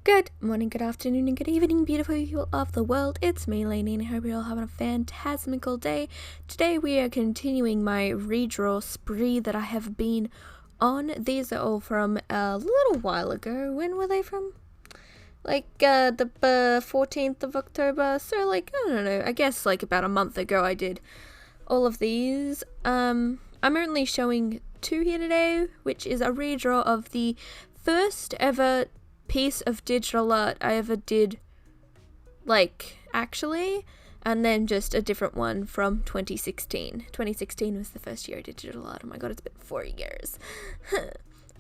Good morning, good afternoon, and good evening, beautiful people of the world. It's me, Lainey, and I hope you're all having a phantasmical day. Today we are continuing my redraw spree that I have been on. These are all from a little while ago. When were they from? The 14th of October. So, I don't know, I guess about a month ago I did all of these. I'm only showing two here today, which is a redraw of the first ever piece of digital art I ever did, actually, and then just a different one from 2016. 2016 was the first year I did digital art. Oh my god, it's been 4 years.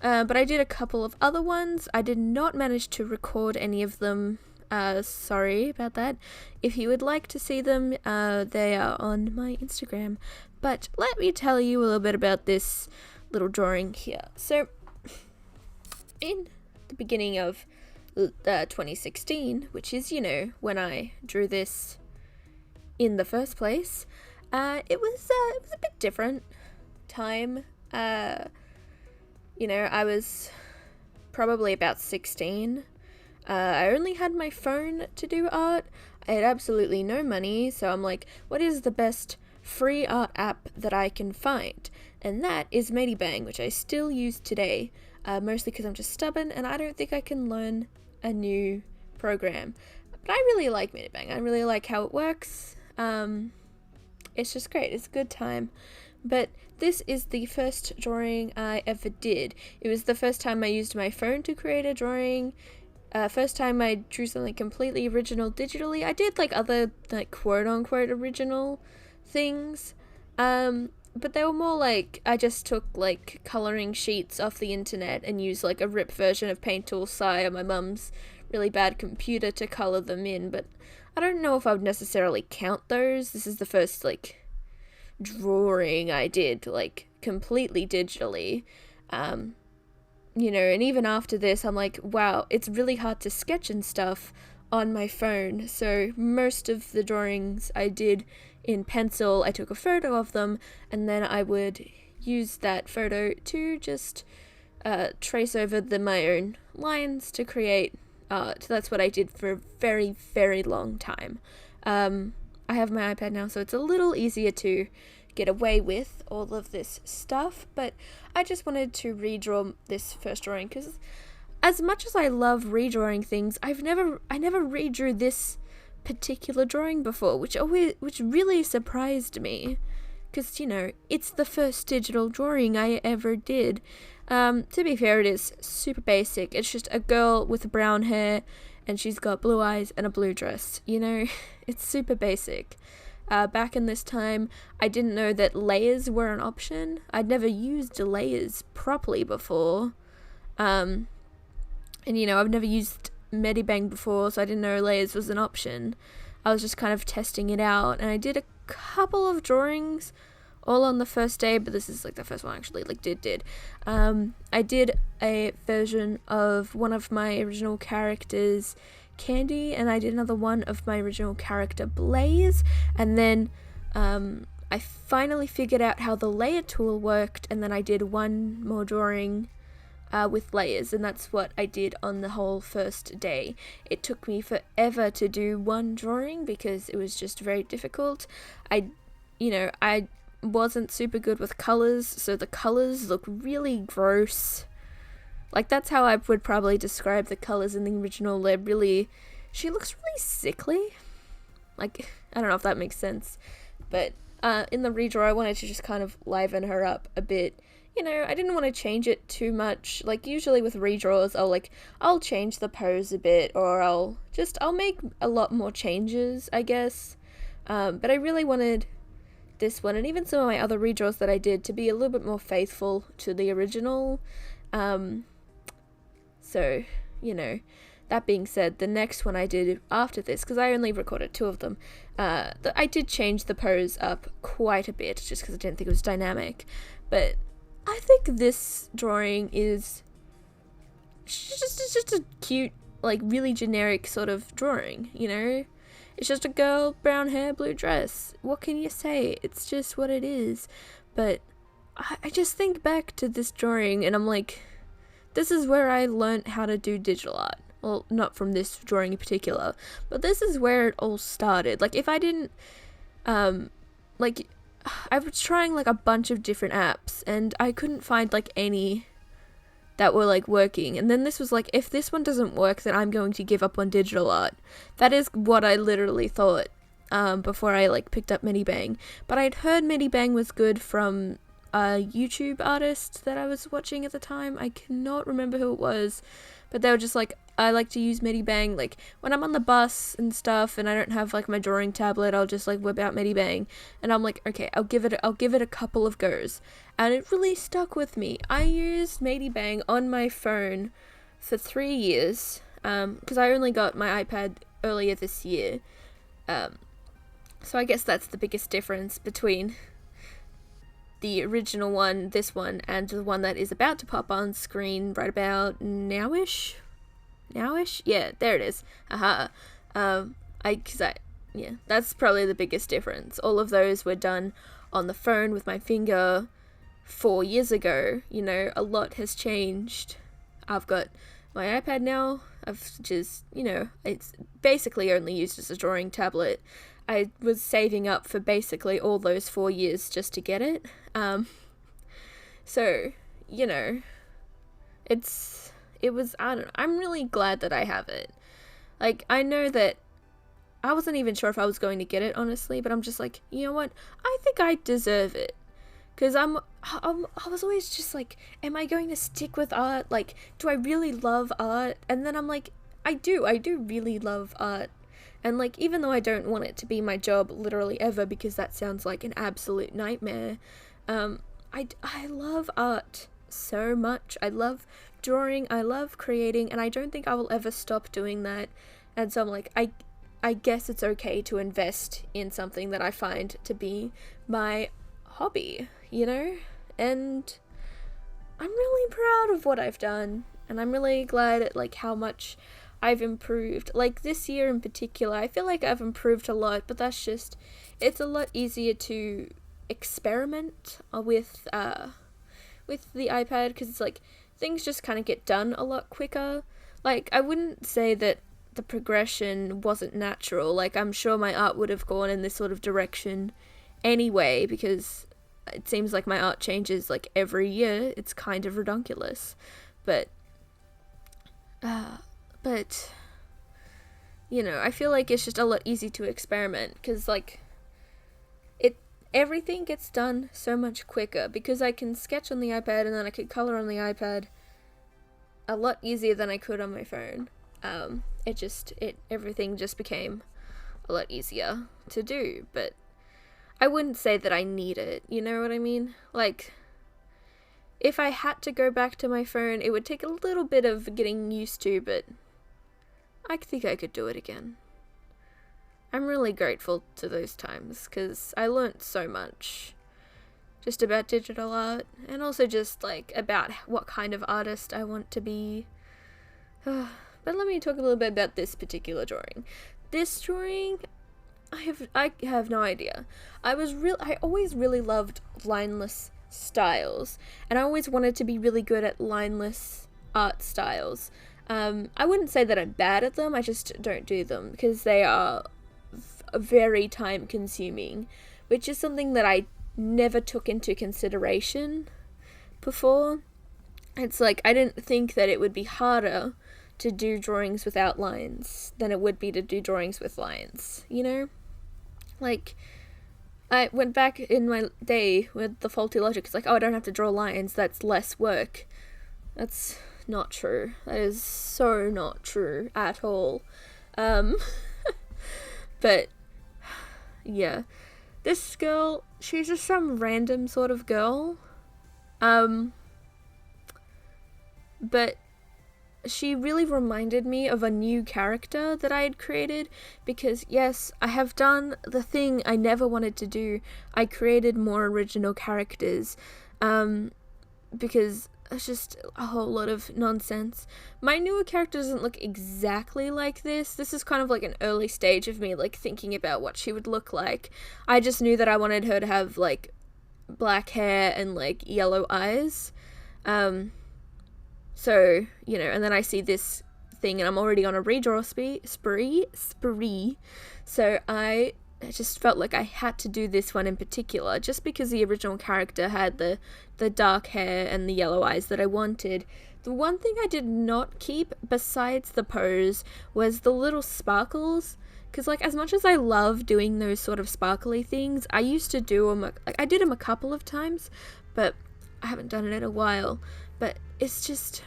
But I did a couple of other ones. I did not manage to record any of them. Sorry about that. If you would like to see them, they are on my Instagram. But let me tell you a little bit about this little drawing here. So, in the beginning of 2016, which is, when I drew this in the first place, it was a bit different time. I was probably about 16. I only had my phone to do art. I had absolutely no money, so I'm like, what is the best free art app that I can find? And that is Medibang, which I still use today. Mostly because I'm just stubborn and I don't think I can learn a new program. But I really like Medibang. I really like how it works. It's just great. It's a good time. But this is the first drawing I ever did. It was the first time I used my phone to create a drawing. First time I drew something completely original digitally. I did other quote-unquote original things. But they were more I just took coloring sheets off the internet and used a rip version of Paint Tool Sai on my mum's really bad computer to color them in, but I don't know if I would necessarily count those. This is the first drawing I did completely digitally. And even after this I'm like, wow, it's really hard to sketch and stuff on my phone, so most of the drawings I did in pencil, I took a photo of them, and then I would use that photo to just trace over my own lines to create art. That's what I did for a very, very long time. I have my iPad now, so it's a little easier to get away with all of this stuff, but I just wanted to redraw this first drawing, because as much as I love redrawing things, I never redrew this particular drawing before, which really surprised me, because it's the first digital drawing I ever did. To be fair, it is super basic. It's just a girl with brown hair and she's got blue eyes and a blue dress. It's super basic. Back in this time, I didn't know that layers were an option. I'd never used layers properly before. And I've never used Medibang before, so I didn't know layers was an option. I was just kind of testing it out, and I did a couple of drawings all on the first day, but this is the first one I actually did. I did a version of one of my original characters, Candy, and I did another one of my original character, Blaze, and then I finally figured out how the layer tool worked, and then I did one more drawing with layers, and that's what I did on the whole first day. It took me forever to do one drawing because it was just very difficult. I wasn't super good with colors, so the colors look really gross. That's how I would probably describe the colors in the original. She looks really sickly. I don't know if that makes sense, but in the redraw I wanted to just kind of liven her up a bit. I didn't want to change it too much. Usually with redraws, I'll change the pose a bit, or I'll make a lot more changes, I guess. But I really wanted this one, and even some of my other redraws that I did, to be a little bit more faithful to the original. So, that being said, the next one I did after this, because I only recorded 2 of them, I did change the pose up quite a bit, just because I didn't think it was dynamic. But I think this drawing is just a cute, really generic sort of drawing, It's just a girl, brown hair, blue dress. What can you say? It's just what it is. But I just think back to this drawing and I'm like, this is where I learned how to do digital art. well, not from this drawing in particular, but this is where it all started. Like, if I didn't, like, I was trying, like, a bunch of different apps, and I couldn't find, like, any that were, like, working. And then this was like, if this one doesn't work, then I'm going to give up on digital art. That is what I literally thought, before I, like, picked up Medibang. But I'd heard Medibang was good from a YouTube artist that I was watching at the time. I cannot remember who it was, but they were just like, I like to use Medibang, like, when I'm on the bus and stuff, and I don't have, like, my drawing tablet, I'll just, like, whip out Medibang, and I'm like, okay, I'll give it a couple of goes, and it really stuck with me. I used Medibang on my phone for 3 years, because I only got my iPad earlier this year, so I guess that's the biggest difference between the original one, this one, and the one that is about to pop on screen right about nowish? Yeah, there it is. Yeah, that's probably the biggest difference. All of those were done on the phone with my finger 4 years ago. You know, a lot has changed. I've got my iPad now. I've just, you know, it's basically only used as a drawing tablet. I was saving up for basically all those 4 years just to get it. So, you know, I don't know, I'm really glad that I have it. Like, I know that I wasn't even sure if I was going to get it, honestly, but I'm just like, you know what, I think I deserve it. Because I was always just like, am I going to stick with art? Like, do I really love art? And then I'm like, I do really love art. And, like, even though I don't want it to be my job literally ever, because that sounds like an absolute nightmare, I love art so much. I love drawing, I love creating, and I don't think I will ever stop doing that. And so I'm like, I guess it's okay to invest in something that I find to be my hobby, you know? And I'm really proud of what I've done, and I'm really glad at, like, how much I've improved. Like, this year in particular, I feel like I've improved a lot, but that's just, it's a lot easier to experiment with the iPad, because it's like, things just kind of get done a lot quicker. Like, I wouldn't say that the progression wasn't natural. Like, I'm sure my art would have gone in this sort of direction anyway, because it seems like my art changes, like, every year. It's kind of redonkulous. But, you know, I feel like it's just a lot easier to experiment, because, like, everything gets done so much quicker, because I can sketch on the iPad and then I could color on the iPad a lot easier than I could on my phone. Everything just became a lot easier to do, but I wouldn't say that I need it, you know what I mean? Like, if I had to go back to my phone, it would take a little bit of getting used to, but I think I could do it again. I'm really grateful to those times, because I learnt so much just about digital art, and also just, like, about what kind of artist I want to be. But let me talk a little bit about this particular drawing. This drawing, I have no idea. I always really loved lineless styles, and I always wanted to be really good at lineless art styles. I wouldn't say that I'm bad at them, I just don't do them, because they are very time consuming, which is something that I never took into consideration before. It's like, I didn't think that it would be harder to do drawings without lines than it would be to do drawings with lines, you know? Like, I went back in my day with the faulty logic. It's like, oh, I don't have to draw lines, that's less work. That's not true. That is so not true at all. But yeah, this girl, she's just some random sort of girl, but she really reminded me of a new character that I had created, because yes, I have done the thing I never wanted to do. I created more original characters, because it's just a whole lot of nonsense. My newer character doesn't look exactly like this. This is kind of like an early stage of me, like, thinking about what she would look like. I just knew that I wanted her to have, like, black hair and, like, yellow eyes. So, you know, and then I see this thing, and I'm already on a redraw spree. So I just felt like I had to do this one in particular, just because the original character had the dark hair and the yellow eyes that I wanted. The one thing I did not keep, besides the pose, was the little sparkles. Because, like, as much as I love doing those sort of sparkly things, I used to do them, I did them a couple of times, but I haven't done it in a while. But it's just,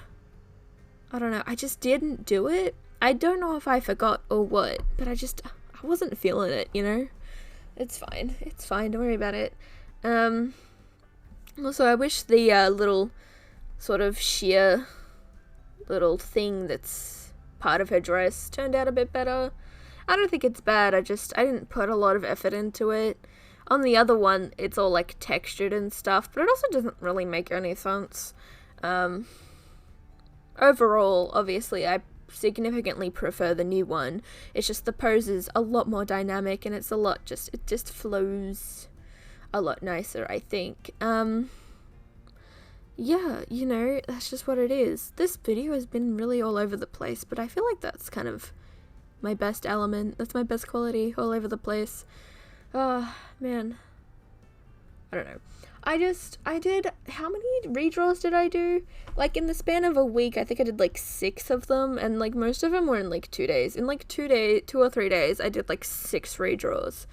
I don't know, I just didn't do it. I don't know if I forgot or what, but I wasn't feeling it, you know? It's fine, don't worry about it. Also, I wish the little sort of sheer little thing that's part of her dress turned out a bit better. I don't think it's bad, I didn't put a lot of effort into it. On the other one, it's all like textured and stuff, but it also doesn't really make any sense. Overall, obviously, I significantly prefer the new one. It's just the pose is a lot more dynamic, and it just flows a lot nicer, I think. Yeah, you know, that's just what it is. This video has been really all over the place, but I feel like that's kind of my best element. That's my best quality, all over the place. Oh, man. I don't know. I did, how many redraws did I do? Like, in the span of a week, I think I did like 6 of them, and like most of them were in like 2 days. In like 2 or 3 days, I did like 6 redraws.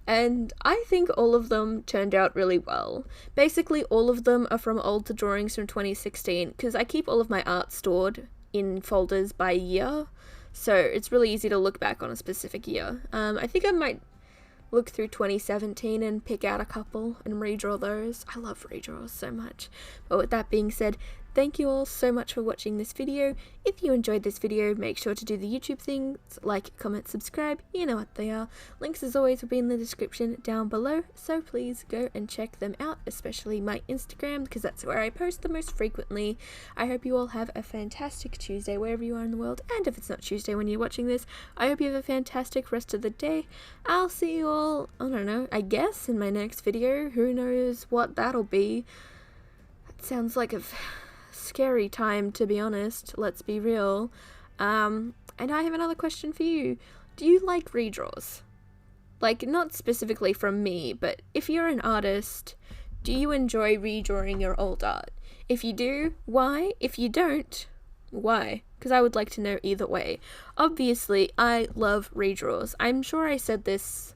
And I think all of them turned out really well. Basically, all of them are from old drawings from 2016, because I keep all of my art stored in folders by year, so it's really easy to look back on a specific year. I think I might look through 2017 and pick out a couple and redraw those. I love redraws so much. But with that being said, thank you all so much for watching this video. If you enjoyed this video, make sure to do the YouTube things, like, comment, subscribe, you know what they are. Links as always will be in the description down below, so please go and check them out, especially my Instagram, because that's where I post the most frequently. I hope you all have a fantastic Tuesday wherever you are in the world, and if it's not Tuesday when you're watching this, I hope you have a fantastic rest of the day. I'll see you all, I don't know, I guess in my next video. Who knows what that'll be. That sounds like a scary time, to be honest, let's be real. And I have another question for you. Do you like redraws? Like, not specifically from me, but if you're an artist, do you enjoy redrawing your old art? If you do, why? If you don't, why? Because I would like to know either way. Obviously, I love redraws. I'm sure I said this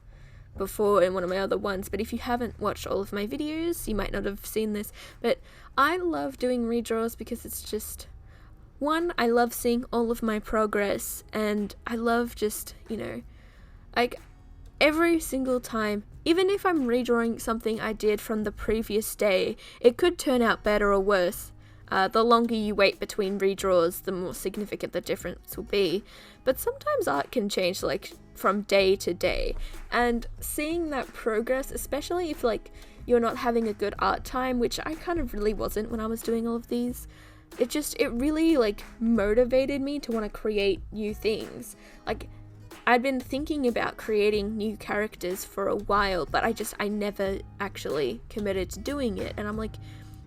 before in one of my other ones, but if you haven't watched all of my videos, you might not have seen this, but I love doing redraws because it's just, one, I love seeing all of my progress, and I love just, you know, like, every single time, even if I'm redrawing something I did from the previous day, it could turn out better or worse. The longer you wait between redraws, the more significant the difference will be. But sometimes art can change, like, from day to day. And seeing that progress, especially if, like, you're not having a good art time, which I kind of really wasn't when I was doing all of these, it really, like, motivated me to want to create new things. Like, I'd been thinking about creating new characters for a while, but I never actually committed to doing it. And I'm like,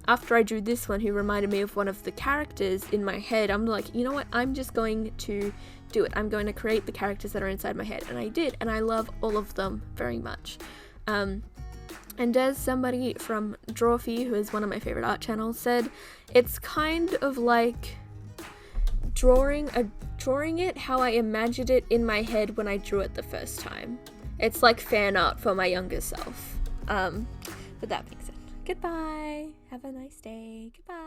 after I drew this one, who reminded me of one of the characters in my head, I'm like, you know what, I'm just going to do it. I'm going to create the characters that are inside my head, and I did, and I love all of them very much. And as somebody from Drawfee, who is one of my favorite art channels, said, it's kind of like drawing it how I imagined it in my head when I drew it the first time. It's like fan art for my younger self. With that being said, goodbye. Have a nice day. Goodbye.